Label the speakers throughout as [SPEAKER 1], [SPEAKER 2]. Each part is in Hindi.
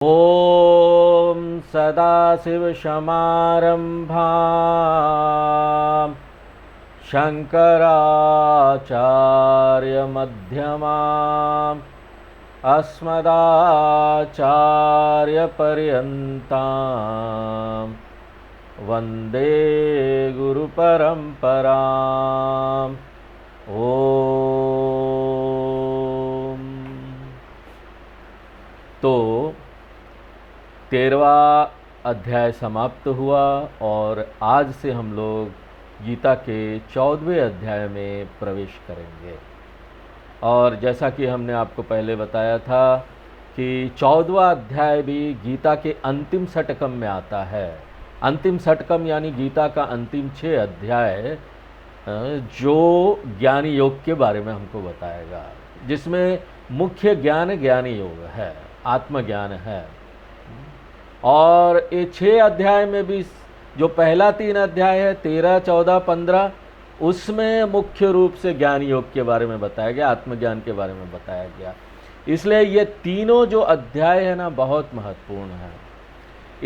[SPEAKER 1] ॐ सदाशिवसमारम्भां शङ्कराचार्यमध्यमाम् अस्मदाचार्यपर्यन्तां वन्दे गुरुपरम्पराम्। ॐ तो 13वां अध्याय समाप्त हुआ और आज से हम लोग गीता के 14वें अध्याय में प्रवेश करेंगे। और जैसा कि हमने आपको पहले बताया था कि 14वां अध्याय भी गीता के अंतिम षटकम में आता है। अंतिम षटकम यानी गीता का अंतिम 6 अध्याय जो ज्ञानी योग के बारे में हमको बताएगा, जिसमें मुख्य ज्ञान ज्ञानी योग है, आत्मज्ञान है। और ये 6 अध्याय में भी जो पहला 3 अध्याय है 13, 14, 15, उसमें मुख्य रूप से ज्ञान योग के बारे में बताया गया, आत्मज्ञान के बारे में बताया गया। इसलिए ये तीनों जो अध्याय है ना, बहुत महत्वपूर्ण है।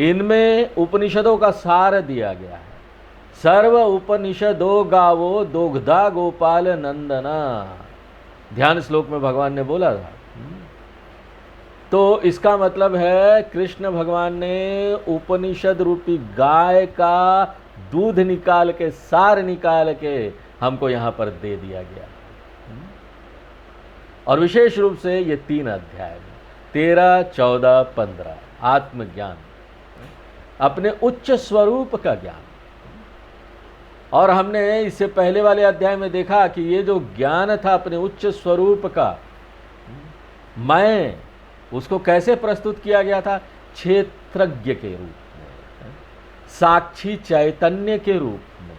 [SPEAKER 1] इनमें उपनिषदों का सार दिया गया है। सर्व उपनिषदो गावो दोग्धा गोपाल नंदना, ध्यान श्लोक में भगवान ने बोला था। तो इसका मतलब है कृष्ण भगवान ने उपनिषद रूपी गाय का दूध निकाल के, सार निकाल के हमको यहाँ पर दे दिया गया। और विशेष रूप से ये 3 अध्याय 13, 14, 15 आत्मज्ञान, अपने उच्च स्वरूप का ज्ञान। और हमने इससे पहले वाले अध्याय में देखा कि ये जो ज्ञान था अपने उच्च स्वरूप का, मैं उसको कैसे प्रस्तुत किया गया था? क्षेत्रज्ञ के रूप में, साक्षी चैतन्य के रूप में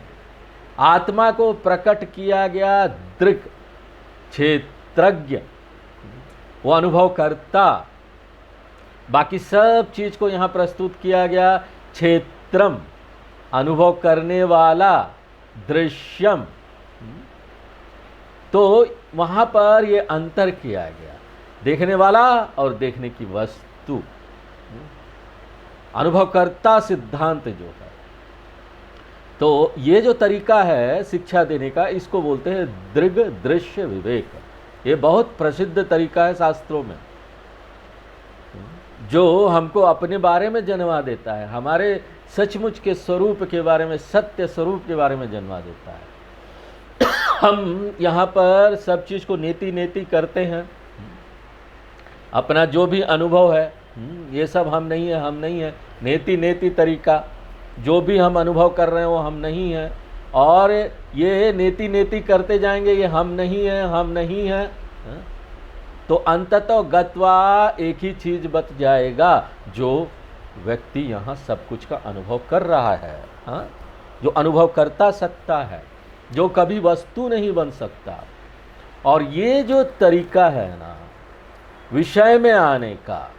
[SPEAKER 1] आत्मा को प्रकट किया गया। दृक्, क्षेत्रज्ञ, वो अनुभव करता। बाकी सब चीज को यहां प्रस्तुत किया गया क्षेत्रम, अनुभव करने वाला, दृश्यम। तो वहां पर ये अंतर किया गया, देखने वाला और देखने की वस्तु, अनुभवकर्ता सिद्धांत जो है। तो ये जो तरीका है शिक्षा देने का, इसको बोलते हैं दृग दृश्य विवेक। ये बहुत प्रसिद्ध तरीका है शास्त्रों में, जो हमको अपने बारे में जन्मा देता है, हमारे सचमुच के स्वरूप के बारे में, सत्य स्वरूप के बारे में जन्मा देता है। हम यहाँ पर सब चीज को नेति नेति करते हैं, अपना जो भी अनुभव है ये सब हम नहीं है, हम नहीं है, नेति नेति तरीका, जो भी हम अनुभव कर रहे हैं वो हम नहीं है। और ये नेति नेति करते जाएंगे, ये हम नहीं है, हम नहीं है। तो अंततः गत्वा एक ही चीज बच जाएगा, जो व्यक्ति यहाँ सब कुछ का अनुभव कर रहा है, जो अनुभव करता सकता है, जो कभी वस्तु नहीं बन सकता। और ये जो तरीका है ना विषय में आने का,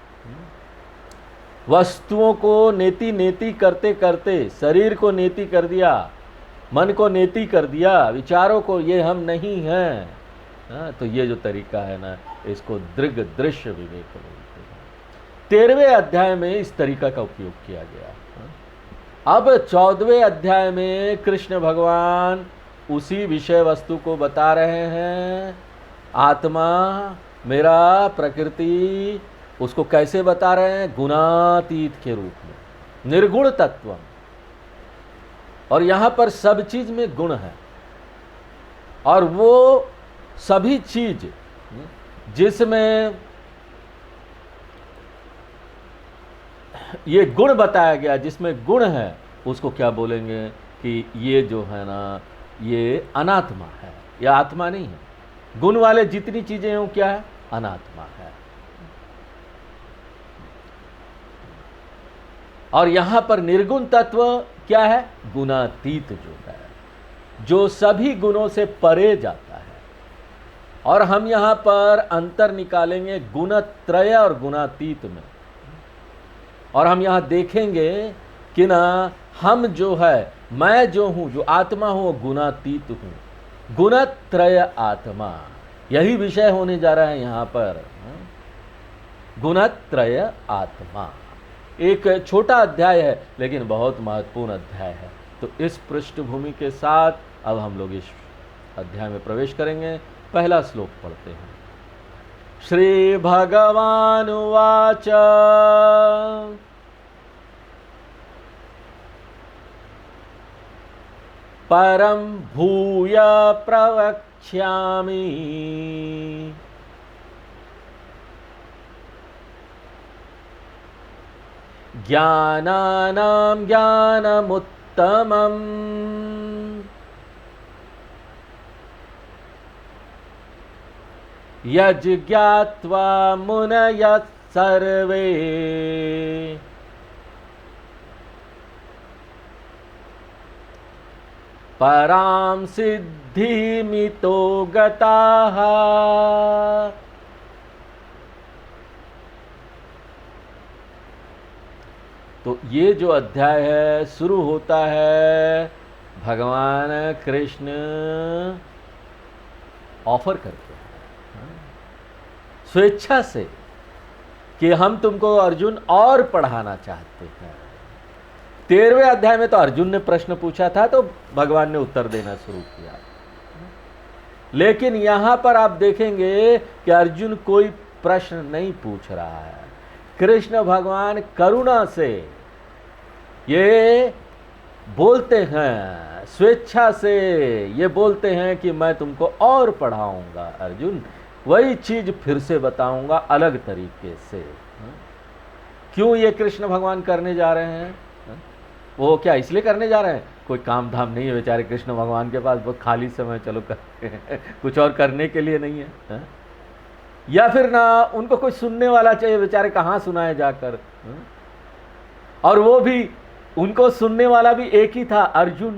[SPEAKER 1] वस्तुओं को नेति नेति करते करते शरीर को नेति कर दिया, मन को नेति कर दिया, विचारों को, ये हम नहीं हैं। तो ये जो तरीका है ना, इसको दृग दृश्य विवेक बोलते हैं। 13वें अध्याय में इस तरीका का उपयोग किया गया। अब 14वें अध्याय में कृष्ण भगवान उसी विषय वस्तु को बता रहे हैं। आत्मा, मेरा, प्रकृति, उसको कैसे बता रहे हैं? गुणातीत के रूप में, निर्गुण तत्व। और यहां पर सब चीज में गुण है, और वो सभी चीज जिसमें ये गुण बताया गया, जिसमें गुण है, उसको क्या बोलेंगे कि ये जो है ना, ये अनात्मा है, यह आत्मा नहीं है। गुण वाले जितनी चीजें हैं वो क्या है? अनात्मा है। और यहां पर निर्गुण तत्व क्या है? गुणातीत जो है, जो सभी गुणों से परे जाता है। और हम यहां पर अंतर निकालेंगे गुणत्रय और गुणातीत में। और हम यहां देखेंगे कि ना, हम जो है, मैं जो हूं, जो आत्मा हूं, वो गुणातीत हूं। गुणत्रय आत्मा, यही विषय होने जा रहा है यहाँ पर। गुणत्रय आत्मा। एक छोटा अध्याय है लेकिन बहुत महत्वपूर्ण अध्याय है। तो इस पृष्ठभूमि के साथ अब हम लोग इस अध्याय में प्रवेश करेंगे। पहला श्लोक पढ़ते हैं। श्री भगवानुवाच परं भूय प्रवक्ष्यामि ज्ञानानां ज्ञानमुत्तमम् यज्ज्ञात्वा मुनयः सर्वे परां सिद्धिमितो गताः। तो ये जो अध्याय है शुरू होता है भगवान कृष्ण ऑफर करते हैं स्वेच्छा से कि हम तुमको अर्जुन और पढ़ाना चाहते हैं। 13वें अध्याय में तो अर्जुन ने प्रश्न पूछा था तो भगवान ने उत्तर देना शुरू किया, लेकिन यहां पर आप देखेंगे कि अर्जुन कोई प्रश्न नहीं पूछ रहा है। कृष्ण भगवान करुणा से ये बोलते हैं, स्वेच्छा से ये बोलते हैं कि मैं तुमको और पढ़ाऊंगा अर्जुन, वही चीज फिर से बताऊंगा अलग तरीके से। क्यों ये कृष्ण भगवान करने जा रहे हैं? वो क्या इसलिए करने जा रहे हैं? कोई काम धाम नहीं है बेचारे कृष्ण भगवान के पास, बहुत खाली समय चलो करते हैं, कुछ और करने के लिए नहीं है। या फिर ना उनको कोई सुनने वाला चाहिए, बेचारे कहाँ सुनाए जाकर। और वो भी उनको सुनने वाला भी एक ही था, अर्जुन,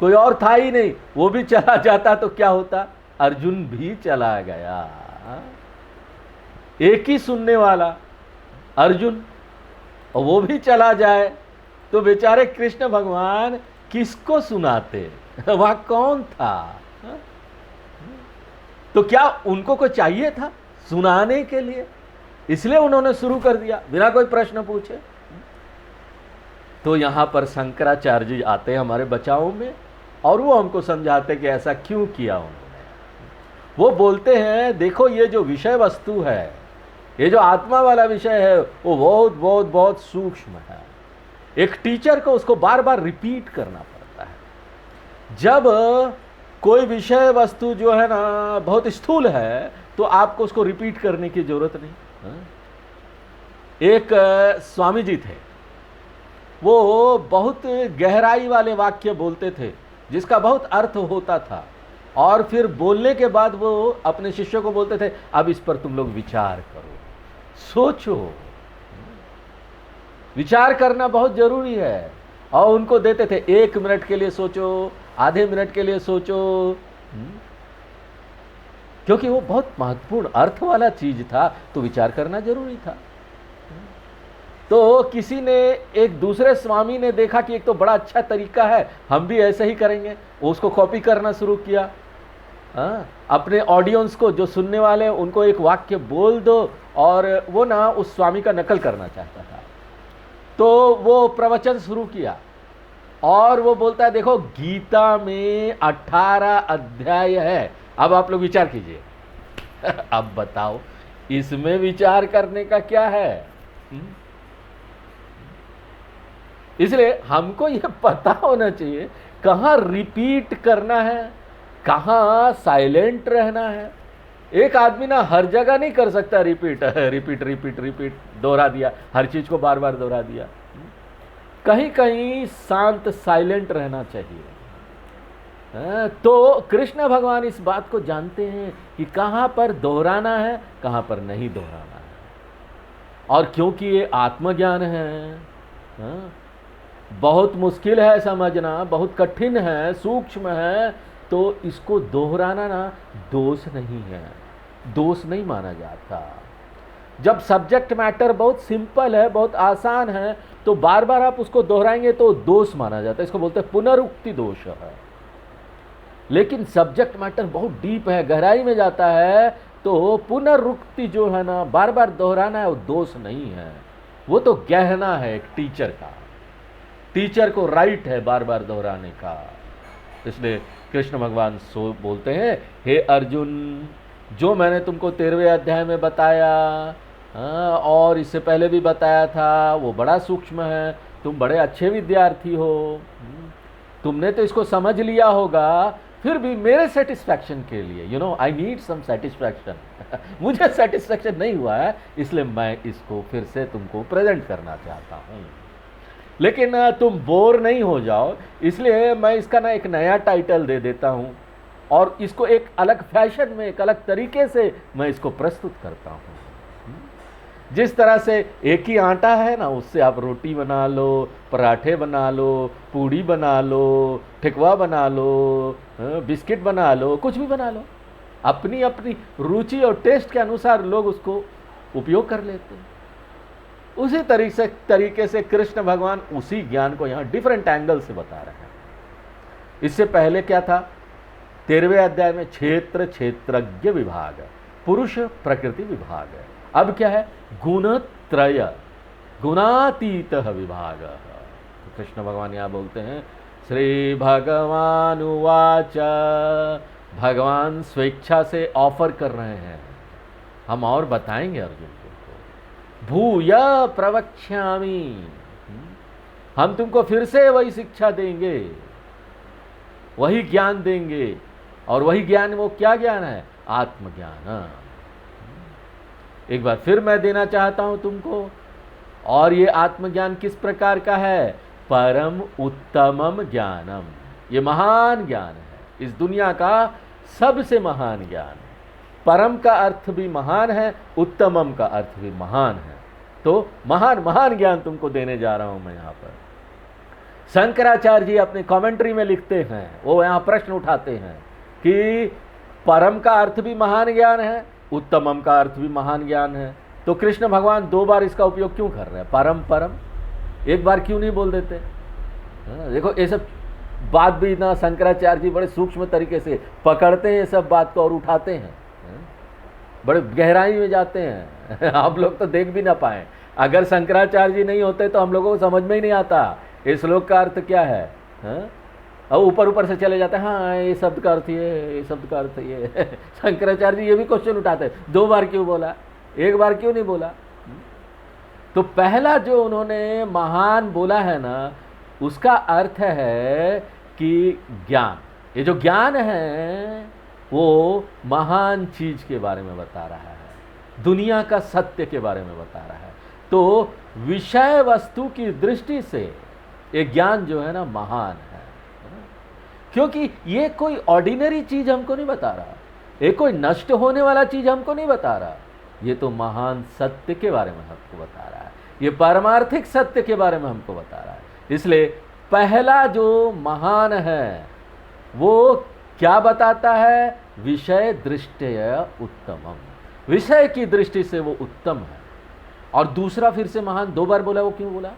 [SPEAKER 1] कोई और था ही नहीं। वो भी चला जाता तो क्या होता? अर्जुन भी चला गया। एक ही सुनने वाला अर्जुन, और वो भी चला जाए तो बेचारे कृष्ण भगवान किसको सुनाते? वह कौन था? तो क्या उनको कोई चाहिए था सुनाने के लिए? इसलिए उन्होंने शुरू कर दिया बिना कोई प्रश्न पूछे। तो यहां पर शंकराचार्य जी आते हैं हमारे बचाव में और वो हमको समझाते कि ऐसा क्यों किया उन्होंने। वो बोलते हैं देखो ये जो विषय वस्तु है, ये जो आत्मा वाला विषय है वो बहुत बहुत बहुत सूक्ष्म है। एक टीचर को उसको बार बार रिपीट करना पड़ता है। जब कोई विषय वस्तु जो है ना बहुत स्थूल है तो आपको उसको रिपीट करने की जरूरत नहीं। एक स्वामी जी थे, वो बहुत गहराई वाले वाक्य बोलते थे जिसका बहुत अर्थ होता था, और फिर बोलने के बाद वो अपने शिष्यों को बोलते थे अब इस पर तुम लोग विचार करो, सोचो। विचार करना बहुत जरूरी है। और उनको देते थे 1 मिनट के लिए सोचो, आधे मिनट के लिए सोचो, क्योंकि वो बहुत महत्वपूर्ण अर्थ वाला चीज था, तो विचार करना जरूरी था। तो किसी ने, एक दूसरे स्वामी ने देखा कि एक तो बड़ा अच्छा तरीका है, हम भी ऐसे ही करेंगे, उसको कॉपी करना शुरू किया। अपने ऑडियंस को, जो सुनने वाले हैं, उनको एक वाक्य बोल दो, और वो ना उस स्वामी का नकल करना चाहता था। तो वो प्रवचन शुरू किया और वो बोलता है देखो गीता में 18 अध्याय है, अब आप लोग विचार कीजिए। अब बताओ इसमें विचार करने का क्या है? इसलिए हमको ये पता होना चाहिए कहाँ रिपीट करना है, कहाँ साइलेंट रहना है। एक आदमी ना हर जगह नहीं कर सकता रिपीट रिपीट रिपीट रिपीट, दोहरा दिया, हर चीज को बार बार दोहरा दिया। कहीं कहीं शांत साइलेंट रहना चाहिए। तो कृष्ण भगवान इस बात को जानते हैं कि कहाँ पर दोहराना है, कहाँ पर नहीं दोहराना है। और क्योंकि ये आत्मज्ञान है, बहुत मुश्किल है समझना, बहुत कठिन है, सूक्ष्म है, तो इसको दोहराना ना दोष नहीं है, दोष नहीं माना जाता। जब सब्जेक्ट मैटर बहुत सिंपल है, बहुत आसान है, तो बार बार आप उसको दोहराएंगे तो दोष माना जाता है। इसको बोलते हैं पुनरुक्ति दोष है। लेकिन सब्जेक्ट मैटर बहुत डीप है, गहराई में जाता है, तो पुनरुक्ति जो है ना, बार बार दोहराना है, वो दोष नहीं है, वो तो गहना है एक टीचर का। टीचर को राइट है बार बार दोहराने का। इसलिए कृष्ण भगवान सो बोलते हैं, हे अर्जुन, जो मैंने तुमको 13वें अध्याय में बताया, और इससे पहले भी बताया था, वो बड़ा सूक्ष्म है। तुम बड़े अच्छे विद्यार्थी हो, तुमने तो इसको समझ लिया होगा, फिर भी मेरे सेटिस्फैक्शन के लिए, you know, I need some satisfaction मुझे सेटिस्फैक्शन नहीं हुआ है, इसलिए मैं इसको फिर से तुमको प्रेजेंट करना चाहता हूँ। लेकिन तुम बोर नहीं हो जाओ, इसलिए मैं इसका ना एक नया टाइटल दे देता हूँ, और इसको एक अलग फैशन में, एक अलग तरीके से मैं इसको प्रस्तुत करता हूँ। जिस तरह से एक ही आटा है ना, उससे आप रोटी बना लो, पराठे बना लो, पूड़ी बना लो, ठेकुआ बना लो, बिस्किट बना लो, कुछ भी बना लो, अपनी अपनी रुचि और टेस्ट के अनुसार लोग उसको उपयोग कर लेते हैं। उसी तरीके से कृष्ण भगवान उसी ज्ञान को यहाँ डिफरेंट एंगल से बता रहे हैं। इससे पहले क्या था? 13वें अध्याय में क्षेत्र क्षेत्रज्ञ विभाग, पुरुष प्रकृति विभाग। अब क्या है? गुणत्रय, गुणातीत विभाग। तो कृष्ण भगवान यहाँ बोलते हैं, श्री भगवान उवाच, भगवान स्वेच्छा से ऑफर कर रहे हैं, हम और बताएंगे अर्जुन को, भूय प्रवक्ष्यामि, हम तुमको फिर से वही शिक्षा देंगे, वही ज्ञान देंगे। और वही ज्ञान, वो क्या ज्ञान है? आत्मज्ञान। एक बार फिर मैं देना चाहता हूं तुमको। और ये आत्मज्ञान किस प्रकार का है? परम उत्तमम ज्ञानम, ये महान ज्ञान है, इस दुनिया का सबसे महान ज्ञान है। परम का अर्थ भी महान है, उत्तमम का अर्थ भी महान है। तो महान महान ज्ञान तुमको देने जा रहा हूं मैं यहाँ पर। शंकराचार्य जी अपने कमेंट्री में लिखते हैं, वो यहाँ प्रश्न उठाते हैं कि परम का अर्थ भी महान ज्ञान है, उत्तमम का अर्थ भी महान ज्ञान है, तो कृष्ण भगवान 2 बार इसका उपयोग क्यों कर रहे हैं? परम परम, एक बार क्यों नहीं बोल देते? देखो, ये सब बात भी ना शंकराचार्य जी बड़े सूक्ष्म तरीके से पकड़ते हैं ये सब बात को और उठाते हैं, बड़े गहराई में जाते हैं। आप लोग तो देख भी ना पाए। अगर शंकराचार्य जी नहीं होते तो हम लोगों को समझ में ही नहीं आता इस श्लोक का अर्थ क्या है। और ऊपर ऊपर से चले जाते हैं, हाँ ये शब्द का अर्थ ये शब्द का अर्थ ये। शंकराचार्य जी ये भी क्वेश्चन उठाते हैं, 2 बार क्यों बोला, 1 बार क्यों नहीं बोला? तो पहला जो उन्होंने महान बोला है ना, उसका अर्थ है कि ज्ञान। ये जो ज्ञान है वो महान चीज के बारे में बता रहा है, दुनिया का सत्य के बारे में बता रहा है। तो विषय वस्तु की दृष्टि से ये ज्ञान जो है ना महान है, क्योंकि ये कोई ऑर्डिनरी चीज हमको नहीं बता रहा, ये कोई नष्ट होने वाला चीज हमको नहीं बता रहा, ये तो महान सत्य के बारे में हमको बता रहा है, ये पारमार्थिक सत्य के बारे में हमको बता रहा है। इसलिए पहला जो महान है वो क्या बताता है? विषय दृष्टया उत्तमम, विषय की दृष्टि से वो उत्तम है। और दूसरा फिर से महान 2 बार बोला, वो क्यों बोला?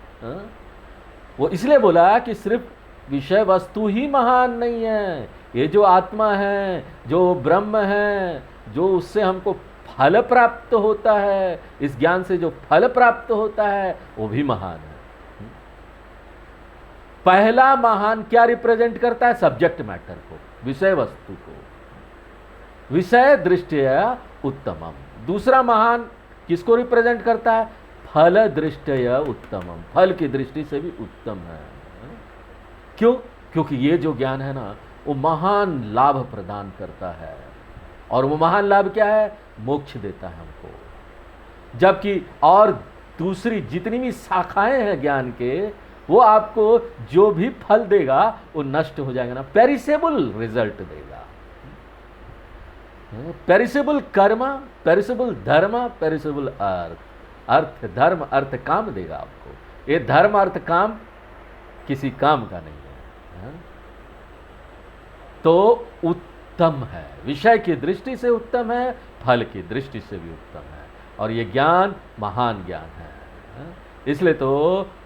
[SPEAKER 1] वो इसलिए बोला कि सिर्फ विषय वस्तु ही महान नहीं है, ये जो आत्मा है, जो ब्रह्म है, जो उससे हमको फल प्राप्त होता है, इस ज्ञान से जो फल प्राप्त होता है वो भी महान है। पहला महान क्या रिप्रेजेंट करता है? सब्जेक्ट मैटर को, विषय वस्तु को, विषय दृष्टया उत्तमम। दूसरा महान किसको रिप्रेजेंट करता है? फल दृष्टया उत्तमम, फल की दृष्टि से भी उत्तम है। क्यों? क्योंकि ये जो ज्ञान है ना वो महान लाभ प्रदान करता है। और वो महान लाभ क्या है? मोक्ष देता है हमको। जबकि और दूसरी जितनी भी शाखाएं हैं ज्ञान के, वो आपको जो भी फल देगा वो नष्ट हो जाएगा ना, पेरिसेबल रिजल्ट देगा। पेरिसेबल कर्म, पेरिसेबल धर्म, पेरिसेबल अर्थ, अर्थ धर्म अर्थ काम देगा आपको। ये धर्म अर्थ काम किसी काम का नहीं है। तो उत्तम है, विषय की दृष्टि से उत्तम है, फल की दृष्टि से भी उत्तम है। और ये ज्ञान महान ज्ञान है। इसलिए तो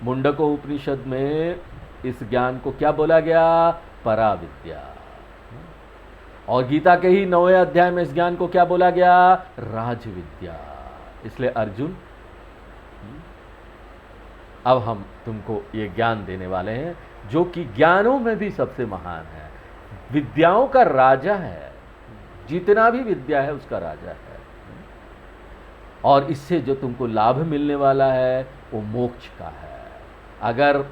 [SPEAKER 1] मुंडको उपनिषद में इस ज्ञान को क्या बोला गया? पराविद्या। और गीता के ही 9वें अध्याय में इस ज्ञान को क्या बोला गया? राजविद्या। इसलिए अर्जुन, अब हम तुमको ये ज्ञान देने वाले हैं जो कि ज्ञानों में भी सबसे महान है, विद्याओं का राजा है, जितना भी विद्या है उसका राजा है। और इससे जो तुमको लाभ मिलने वाला है वो मोक्ष का है। अगर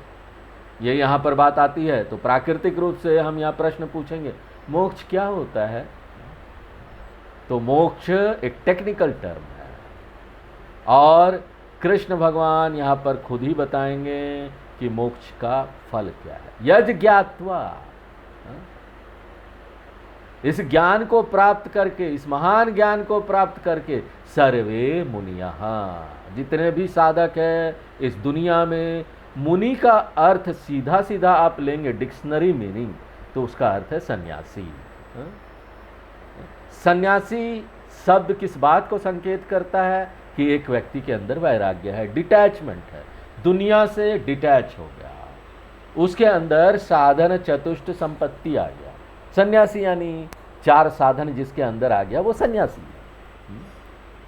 [SPEAKER 1] ये यहाँ पर बात आती है तो प्राकृतिक रूप से हम यहाँ प्रश्न पूछेंगे, मोक्ष क्या होता है? तो मोक्ष एक टेक्निकल टर्म है और कृष्ण भगवान यहाँ पर खुद ही बताएंगे कि मोक्ष का फल क्या है। यज् ज्ञात्वा, इस ज्ञान को प्राप्त करके, इस महान ज्ञान को प्राप्त करके सर्वे मुनियः, जितने भी साधक हैं इस दुनिया में, मुनि का अर्थ सीधा सीधा आप लेंगे डिक्शनरी मीनिंग तो उसका अर्थ है सन्यासी। सन्यासी शब्द किस बात को संकेत करता है? कि एक व्यक्ति के अंदर वैराग्य है, डिटैचमेंट है, दुनिया से डिटैच हो गया, उसके अंदर साधन चतुष्ट संपत्ति आ गया। सन्यासी यानी 4 साधन जिसके अंदर आ गया वो सन्यासी है।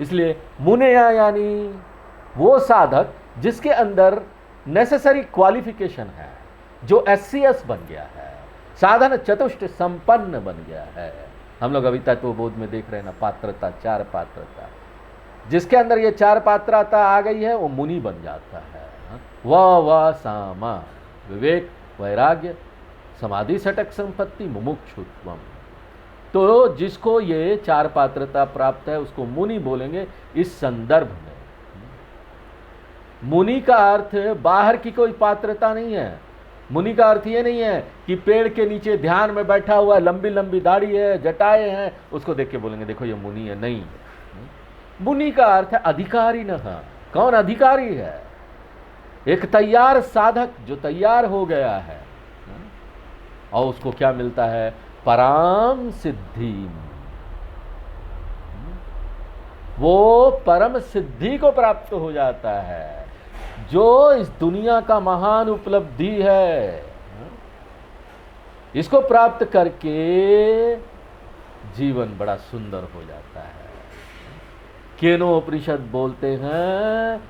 [SPEAKER 1] इसलिए मुनिया यानी वो साधक जिसके अंदर नेसेसरी क्वालिफिकेशन है, जो SCS बन गया है, साधन चतुष्ट संपन्न बन गया है। हम लोग अभी तत्वबोध में देख रहे हैं ना, पात्रता, 4 पात्रता, जिसके अंदर ये 4 पात्रता आ गई है वो मुनि बन जाता है। व सामा, विवेक, वैराग्य, समाधि सटक संपत्ति, मुमुक्षुत्वम। तो जिसको ये 4 पात्रता प्राप्त है उसको मुनि बोलेंगे। इस संदर्भ में मुनि का अर्थ बाहर की कोई पात्रता नहीं है। मुनि का अर्थ ये नहीं है कि पेड़ के नीचे ध्यान में बैठा हुआ है, लंबी लंबी दाढ़ी है, जटाएं हैं, उसको देख के बोलेंगे देखो ये मुनि है। नहीं, मुनि का अर्थ है अधिकारी न। कौन अधिकारी है? एक तैयार साधक जो तैयार हो गया है और उसको क्या मिलता है? पराम सिद्धि। वो परम सिद्धि को प्राप्त हो जाता है, जो इस दुनिया का महान उपलब्धि है। इसको प्राप्त करके जीवन बड़ा सुंदर हो जाता है। केनोपनिषद बोलते हैं,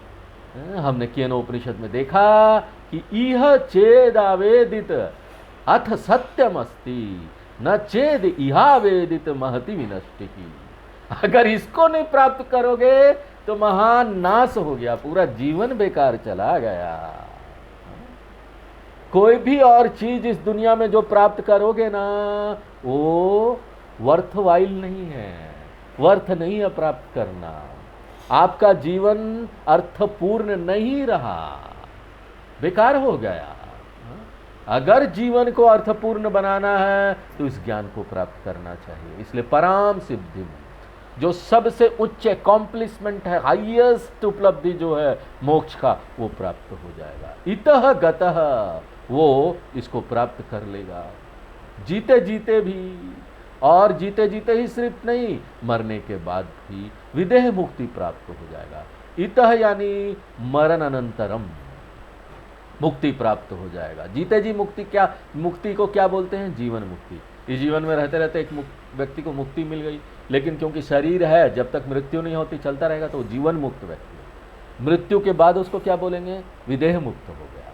[SPEAKER 1] हमने केनोपनिषद में देखा कि इह चेद आवेदित अथ सत्यम अस्ति, न चेद इहावेदित महति विनष्टि। अगर इसको नहीं प्राप्त करोगे तो महान नाश हो गया, पूरा जीवन बेकार चला गया। कोई भी और चीज इस दुनिया में जो प्राप्त करोगे ना वो वर्थवाइल नहीं है, वर्थ नहीं है प्राप्त करना। आपका जीवन अर्थपूर्ण नहीं रहा, बेकार हो गया। अगर जीवन को अर्थपूर्ण बनाना है तो इस ज्ञान को प्राप्त करना चाहिए। इसलिए पराम सिद्धि, जो सबसे उच्च अकॉम्प्लिशमेंट है, हाईएस्ट उपलब्धि जो है मोक्ष का, वो प्राप्त हो जाएगा। इतः गतः, वो इसको प्राप्त कर लेगा जीते जीते भी। और जीते जीते ही सिर्फ नहीं, मरने के बाद भी विदेह मुक्ति प्राप्त हो जाएगा। इतः यानी मरण अनंतरम मुक्ति प्राप्त हो जाएगा। जीते जी मुक्ति, क्या मुक्ति को क्या बोलते हैं? जीवन मुक्ति। इस जीवन में रहते रहते एक व्यक्ति को मुक्ति मिल गई, लेकिन क्योंकि शरीर है, जब तक मृत्यु नहीं होती चलता रहेगा, तो जीवन मुक्त व्यक्ति है। मृत्यु के बाद उसको क्या बोलेंगे? विदेह मुक्त हो गया।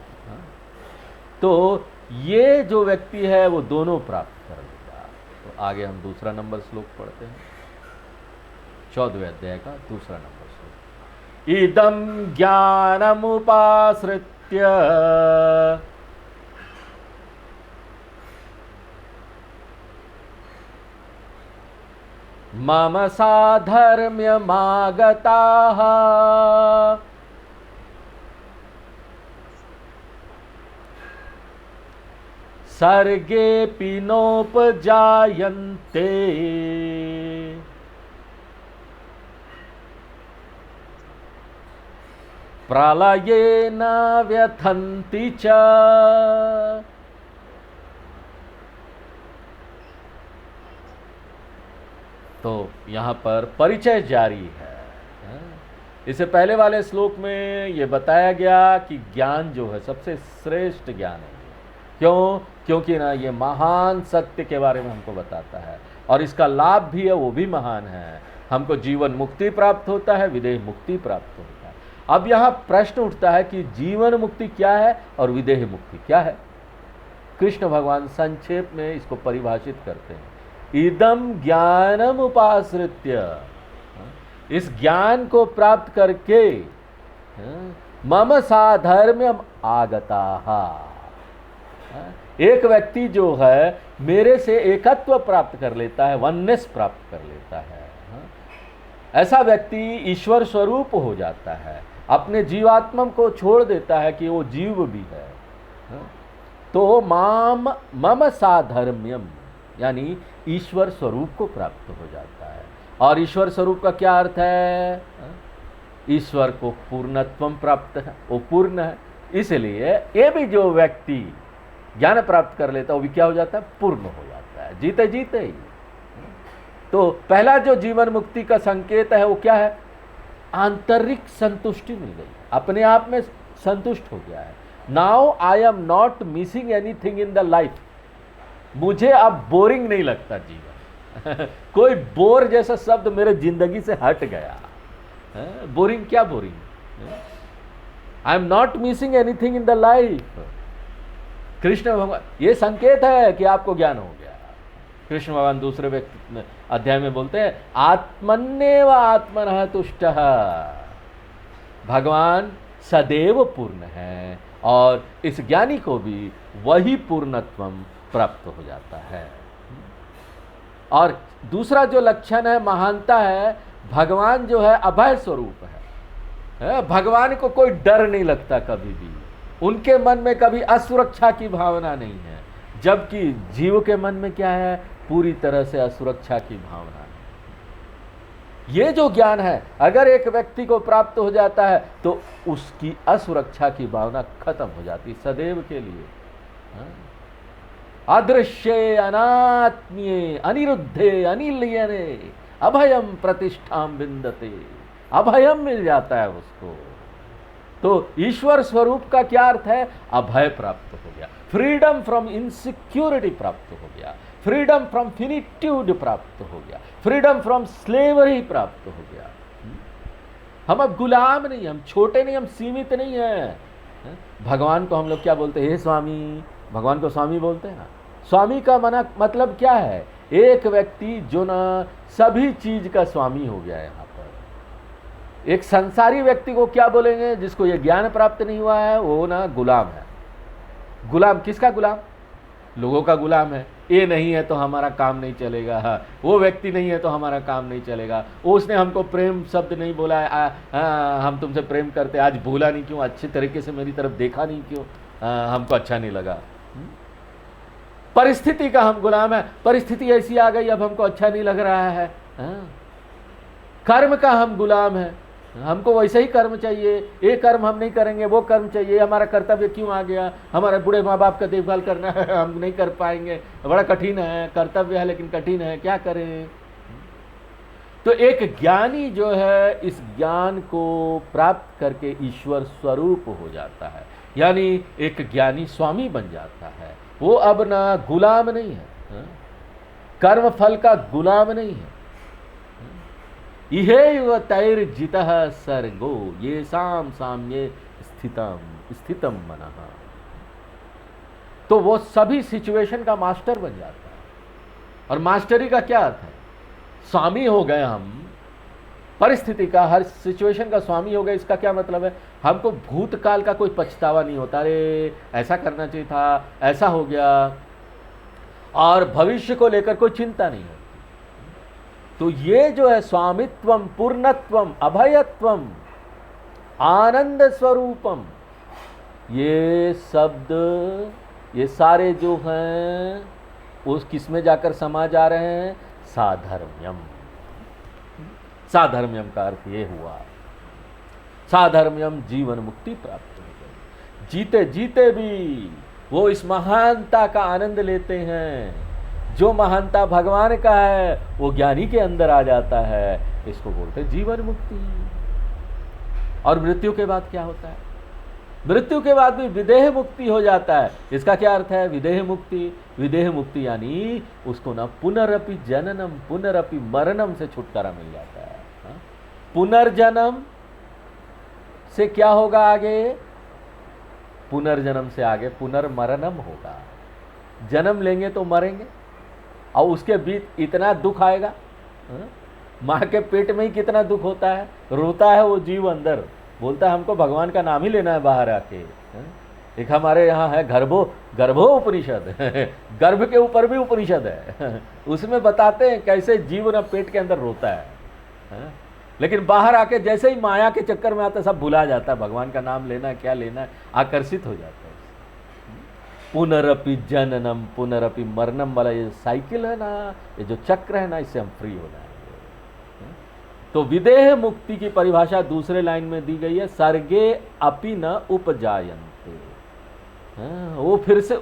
[SPEAKER 1] तो ये जो व्यक्ति है वो दोनों प्राप्त कर लेगा। तो आगे हम दूसरा नंबर श्लोक पढ़ते हैं, 14वें अध्याय का दूसरा नंबर श्लोक। इदं ज्ञानमुपाश्रित्य मम साधर्म्यमागताः सर्गेऽपि नोपजायन्ते प्रलयेन व्यथन्ति च। तो यहाँ पर परिचय जारी है। इससे पहले वाले श्लोक में ये बताया गया कि ज्ञान जो है सबसे श्रेष्ठ ज्ञान है। क्यों? क्योंकि ना ये महान सत्य के बारे में हमको बताता है। और इसका लाभ भी है, वो भी महान है। हमको जीवन मुक्ति प्राप्त होता है, विदेह मुक्ति प्राप्त होता है। अब यहाँ प्रश्न उठता है कि जीवन मुक्ति क्या है और विदेह मुक्ति क्या है। कृष्ण भगवान संक्षेप में इसको परिभाषित करते हैं, इदम ज्ञानम उपाश्रित्य, इस ज्ञान को प्राप्त करके मम साधर्म्यम आगताः, एक व्यक्ति जो है मेरे से एकत्व प्राप्त कर लेता है, वननेस प्राप्त कर लेता है, ऐसा व्यक्ति ईश्वर स्वरूप हो जाता है, अपने जीवात्मा को छोड़ देता है कि वो जीव भी है, तो मम साधर्म्यम यानी ईश्वर स्वरूप को प्राप्त हो जाता है। और ईश्वर स्वरूप का क्या अर्थ है? ईश्वर को पूर्णत्वम प्राप्त है, वो पूर्ण है, इसलिए ये भी जो व्यक्ति ज्ञान प्राप्त कर लेता है वो भी क्या हो जाता है? पूर्ण हो जाता है, जीते जीते ही। तो पहला जो जीवन मुक्ति का संकेत है वो क्या है? आंतरिक संतुष्टि मिल गई, अपने आप में संतुष्ट हो गया है। Now I am not missing anything in the life, मुझे अब बोरिंग नहीं लगता जीवन कोई बोर जैसा शब्द मेरे जिंदगी से हट गया। बोरिंग क्या boring? I am not missing anything in the life. Krishna भगवान, ये संकेत है कि आपको ज्ञान हो गया। कृष्ण भगवान दूसरे व्यक्ति अध्याय में बोलते हैं, आत्मन्येव आत्मनः तुष्टः, भगवान सदैव पूर्ण है और इस ज्ञानी को भी वही पूर्णत्वम प्राप्त हो जाता है। और दूसरा जो लक्षण है महानता है, भगवान जो है अभय स्वरूप है, भगवान को कोई डर नहीं लगता कभी भी, उनके मन में कभी असुरक्षा की भावना नहीं है, जबकि जीव के मन में क्या है? पूरी तरह से असुरक्षा की भावना है। ये जो ज्ञान है अगर एक व्यक्ति को प्राप्त हो जाता है तो उसकी असुरक्षा की भावना खत्म हो जाती सदैव के लिए। अदृश्ये अनात्मीये अनिरुद्धे अनिलयने अभयम प्रतिष्ठाम विंदते, अभयम मिल जाता है उसको। तो ईश्वर स्वरूप का क्या अर्थ है? अभय प्राप्त हो गया, फ्रीडम फ्रॉम इनसिक्योरिटी प्राप्त हो गया, फ्रीडम फ्रॉम फिनिट्यूड प्राप्त हो गया, फ्रीडम फ्रॉम स्लेवरी प्राप्त हो गया। हम अब गुलाम नहीं, हम छोटे नहीं, हम सीमित नहीं हैं। भगवान को हम लोग क्या बोलते हैं? हे स्वामी, भगवान को स्वामी बोलते हैं। स्वामी का मतलब क्या है? एक व्यक्ति जो ना सभी चीज का स्वामी हो गया है। यहाँ पर एक संसारी व्यक्ति को क्या बोलेंगे? जिसको ये ज्ञान प्राप्त नहीं हुआ है वो ना गुलाम है। गुलाम किसका गुलाम? लोगों का गुलाम है। ये नहीं है तो हमारा काम नहीं चलेगा, वो व्यक्ति नहीं है तो हमारा काम नहीं चलेगा, उसने हमको प्रेम शब्द नहीं बोला है, हम तुमसे प्रेम करते, आज बोला नहीं क्यों, अच्छे तरीके से मेरी तरफ देखा नहीं क्यों, हमको अच्छा नहीं लगा। परिस्थिति का हम गुलाम है, परिस्थिति ऐसी आ गई अब हमको अच्छा नहीं लग रहा है। कर्म का हम गुलाम है, हमको वैसे ही कर्म चाहिए, ये कर्म हम नहीं करेंगे, वो कर्म चाहिए, हमारा कर्तव्य क्यों आ गया, हमारे बूढ़े माँ बाप का देखभाल करना है, हम नहीं कर पाएंगे, बड़ा कठिन है, कर्तव्य है लेकिन कठिन है, क्या करें। तो एक ज्ञानी जो है इस ज्ञान को प्राप्त करके ईश्वर स्वरूप हो जाता है, यानी एक ज्ञानी स्वामी बन जाता है। वो अब ना गुलाम नहीं है, कर्म फल का गुलाम नहीं है। इहेव तैर्जितः सर्गो येषां साम्ये स्थितम मनः। तो वो सभी सिचुएशन का मास्टर बन जाता है। और मास्टरी का क्या अर्थ है? स्वामी हो गए हम, परिस्थिति का, हर सिचुएशन का स्वामी हो गए। इसका क्या मतलब है? हमको भूतकाल का कोई पछतावा नहीं होता, अरे ऐसा करना चाहिए था, ऐसा हो गया, और भविष्य को लेकर कोई चिंता नहीं होती। तो ये जो है स्वामित्वम, पूर्णत्वम, अभयत्वम, आनंद स्वरूपम, ये शब्द, ये सारे जो हैं उस किस में जाकर समा जा रहे हैं? साधर्म्यम। साधर्म्यम का अर्थ ये हुआ, साधर्म्यम जीवन मुक्ति प्राप्त हो गई। जीते जीते भी वो इस महानता का आनंद लेते हैं। जो महानता भगवान का है वो ज्ञानी के अंदर आ जाता है, इसको बोलते हैं जीवन मुक्ति। और मृत्यु के बाद क्या होता है? मृत्यु के बाद भी विदेह मुक्ति हो जाता है। इसका क्या अर्थ है विदेह मुक्ति? विदेह मुक्ति यानी उसको ना पुनरपि जननम पुनरपि मरणम से छुटकारा मिल जाता है। हाँ? पुनर्जन्म से क्या होगा आगे? पुनर्जन्म से आगे पुनर्मरणम होगा। जन्म लेंगे तो मरेंगे और उसके बीच इतना दुख आएगा। हाँ? माँ के पेट में ही कितना दुख होता है, रोता है वो जीव अंदर, बोलता है हमको भगवान का नाम ही लेना है बाहर आके। हाँ? एक हमारे यहाँ है गर्भो उपनिषद गर्भ के ऊपर भी उपनिषद है उसमें बताते हैं कैसे जीव ना पेट के अंदर रोता है। हाँ? लेकिन बाहर आके जैसे ही माया के चक्कर में आता है सब भुला जाता है, भगवान का नाम लेना है क्या लेना है, आकर्षित हो जाता है। पुनरपि जननम पुनरपि मरणम वाला ये साइकिल है ना, ये जो चक्र है ना, इससे हम फ्री हो जाएंगे। तो विदेह मुक्ति की परिभाषा दूसरे लाइन में दी गई है, सर्गे अपि न उपजायन्ते। वो फिर से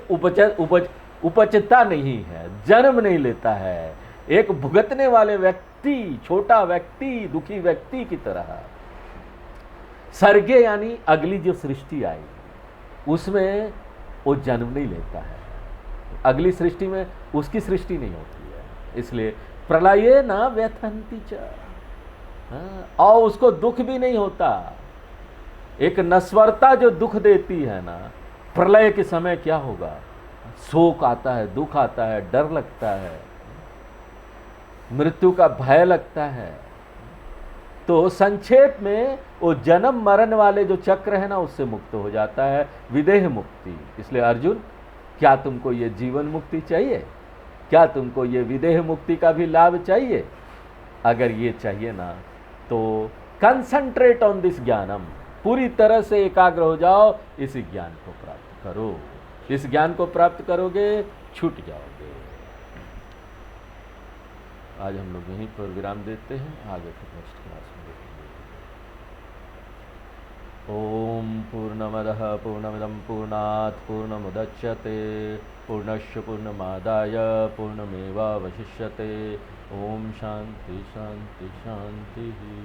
[SPEAKER 1] उपजता नहीं है, जन्म नहीं लेता है, एक भुगतने वाले व्यक्ति, छोटा व्यक्ति, दुखी व्यक्ति की तरह। सर्गे यानी अगली जो सृष्टि आएगी उसमें वो जन्म नहीं लेता है, अगली सृष्टि में उसकी सृष्टि नहीं होती है। इसलिए प्रलये न व्यथन्ति च, और उसको दुख भी नहीं होता। एक नश्वरता जो दुख देती है ना, प्रलय के समय क्या होगा, शोक आता है, दुख आता है, डर लगता है, मृत्यु का भय लगता है। तो संक्षेप में वो जन्म मरण वाले जो चक्र है ना, उससे मुक्त हो जाता है, विदेह मुक्ति। इसलिए अर्जुन, क्या तुमको ये जीवन मुक्ति चाहिए? क्या तुमको ये विदेह मुक्ति का भी लाभ चाहिए? अगर ये चाहिए ना तो कंसंट्रेट ऑन दिस ज्ञानम, पूरी तरह से एकाग्र हो जाओ, इस ज्ञान को प्राप्त करो। इस ज्ञान को प्राप्त करोगे, छूट जाओगे। आज हम लोग यहीं पर विराम देते हैं, आगे फिर नेक्स्ट क्लास में देखेंगे। ओम पूर्णमदः पूर्णमिदं पूर्णात् पूर्णमुदच्यते पूर्णस्य पूर्णमादाय पूर्णमेवावशिष्यते। ओम शांति शांति शांति।